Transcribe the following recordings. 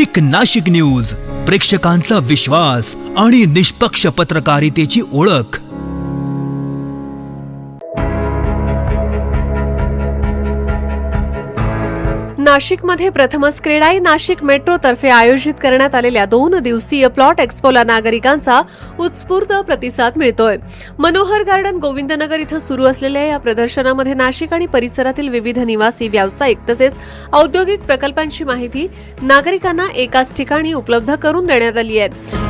एक नाशिक न्यूज, प्रेक्षकांचा विश्वास आणि निष्पक्ष पत्रकारितेची ओळख। नाशिकमध्ये प्रथमच क्रेडाई नाशिक मेट्रो तर्फे आयोजित करण्यात आलेल्या 2 दिवसीय प्लॉट एक्स्पोला नागरिकांचा उत्स्फूर्त प्रतिसाद मिळतोय। मनोहर गार्डन गोविंदनगर इथं सुरू असलेल्या या प्रदर्शनामध्ये नाशिक आणि परिसरातील विविध निवासी, व्यावसायिक तसेच औद्योगिक प्रकल्पांची माहिती नागरिकांना एकाच ठिकाणी उपलब्ध करून देण्यात आली आहे।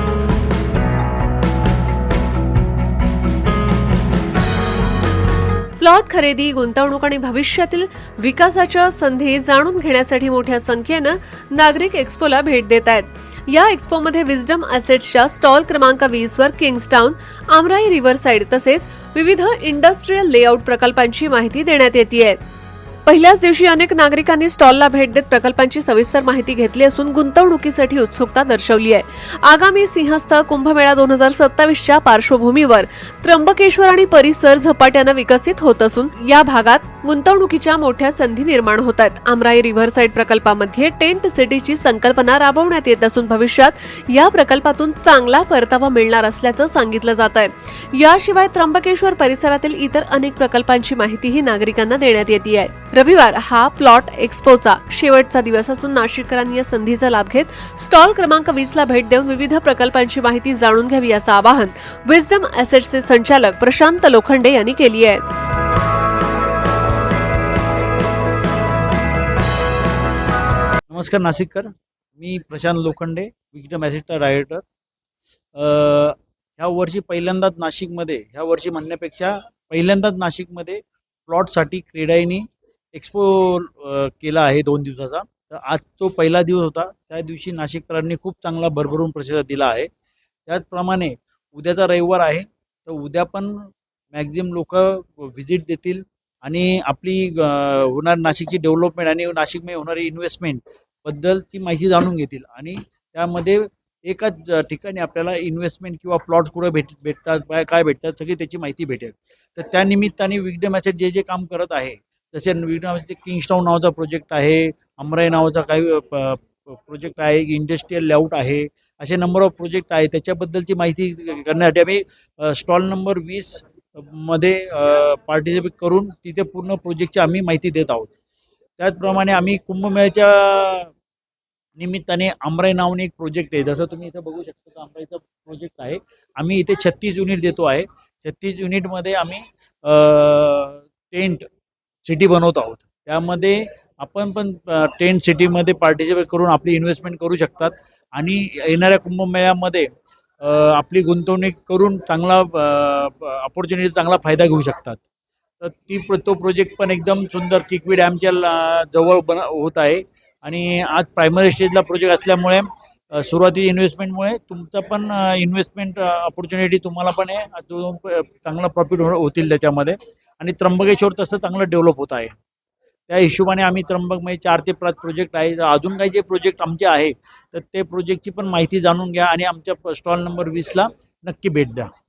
प्लॉट खरेदी, गुंतवणूक आणि भविष्यातील विकासाच्या संधी जाणून घेण्यासाठी मोठ्या संख्येनं नागरिक एक्स्पोला भेट देत आहेत। या एक्स्पोमध्ये विजडम असेट्सच्या स्टॉल क्रमांक 20 वर किंग्स्टाउन, आमराई रिव्हरसाइड तसेच विविध इंडस्ट्रियल लेआउट प्रकल्पांची माहिती देण्यात येते। पहिल्याच दिवशी अनेक नागरिकांनी स्टॉलला भेट देत प्रकल्पांची सविस्तर माहिती घेतली असून गुंतवणुकीसाठी उत्सुकता दर्शवली आहे। आगामी सिंहस्थ कुंभमेळा 2027च्या पार्श्वभूमीवर त्र्यंबकेश्वर आणि परिसर झपाट्यानं विकसित होत असून या भागात गुंतवणुकीच्या मोठ्या संधी निर्माण होत आहेत। आमराई रिव्हरसाइड प्रकल्पामध्ये टेंट सिटीची संकल्पना राबवण्यात येत असून भविष्यात या प्रकल्पातून चांगला परतावा मिळणार असल्याचं सांगितलं जात आहे। याशिवाय त्र्यंबकेश्वर परिसरातील इतर अनेक प्रकल्पांची माहितीही नागरिकांना देण्यात येते आहे। रविवार हा प्लॉट एक्स्पोचा शेवटचा दिवस असून नाशिककरांनी या संधीचा लाभ घेत स्टॉल क्रमांक 20 ला भेट देऊन विविध प्रकल्पांची माहिती जाणून घ्यावी असं आवाहन विजडम असेट्सचे संचालक प्रशांत लोखंडे यांनी केली आहे। नमस्कार नाशिककर, मी प्रशांत लोखंडे, विजडम ॲसेटचा डायरेक्टर। ह्या वर्षी पहिल्यांदाच नाशिकमध्ये, ह्या वर्षी म्हणण्यापेक्षा पहिल्यांदाच नाशिकमध्ये प्लॉटसाठी क्रेडाईनी एक्स्पो केला आहे 2 दिवसाचा। तर आज तो पहिला दिवस होता। त्या दिवशी नाशिककरांनी खूप चांगला भरभरून प्रतिसाद दिला आहे। त्याचप्रमाणे उद्याचा रविवार आहे, तर उद्या पण मॅक्झिमम लोक व्हिजिट देतील आणि आपली होणार नाशिकची डेव्हलपमेंट आणि नाशिकमध्ये होणारी इन्व्हेस्टमेंट बद्दलची माहिती जाणून घेतील आणि त्यामध्ये एकाच ठिकाणी आपल्याला इन्व्हेस्टमेंट किंवा प्लॉट्स कुठे भेटतात, काय भेटतात, सगळी त्याची माहिती भेटेल। तर त्या निमित्ताने विजडम ॲसेट जे जे काम करत आहे, जसे विजडम किंग्स्टाउन नावाचा प्रोजेक्ट आहे, अमराई नावाचा काही प्रोजेक्ट आहे, इंडस्ट्रियल लेआउट आहे, असे नंबर ऑफ प्रोजेक्ट आहे, त्याच्याबद्दलची माहिती करण्यासाठी आम्ही स्टॉल नंबर 20 मध्ये पार्टिसिपेट करून तिथे पूर्ण प्रोजेक्टची आम्ही माहिती देत आहोत। त्याचप्रमाणे आम्ही कुंभमेळ्याच्या निमित्ताने आमराई नावाने एक प्रोजेक्ट आहे, जसं तुम्ही इथे बघू शकता, तर आमराईचा प्रोजेक्ट आहे। आम्ही इथे 36 युनिट देतो आहे। 36 युनिटमध्ये आम्ही टेंट सिटी बनवत आहोत। त्यामध्ये आपण पण टेंट सिटीमध्ये पार्टिसिपेट करून आपली इन्व्हेस्टमेंट करू शकतात आणि येणाऱ्या कुंभमेळ्यामध्ये आपली गुंतवणूक करून चांगला अपॉर्च्युनिटी, चांगला फायदा घेऊ शकतात। तर तो प्रोजेक्ट पण एकदम सुंदर किकवी डॅमच्या जवळ होत आहे आणि आज प्रायमरी स्टेजला प्रोजेक्ट असल्यामुळे सुरुवाती इन्व्हेस्टमेंटमुळे तुमचं पण इन्व्हेस्टमेंट अपॉर्च्युनिटी तुम्हाला पण आहे, चांगला प्रॉफिट होतील त्याच्यामध्ये। आणि त्र्यंबकेश्वर तसं चांगलं डेव्हलप होत आहे। त्या हिशोबाने आम्ही त्र्यंबकमध्ये 4 ते 5 प्रोजेक्ट आहे। अजून काही जे प्रोजेक्ट आमचे आहे, तर ते प्रोजेक्टची पण माहिती जाणून घ्या आणि आमच्या स्टॉल नंबर 20 ला नक्की भेट द्या।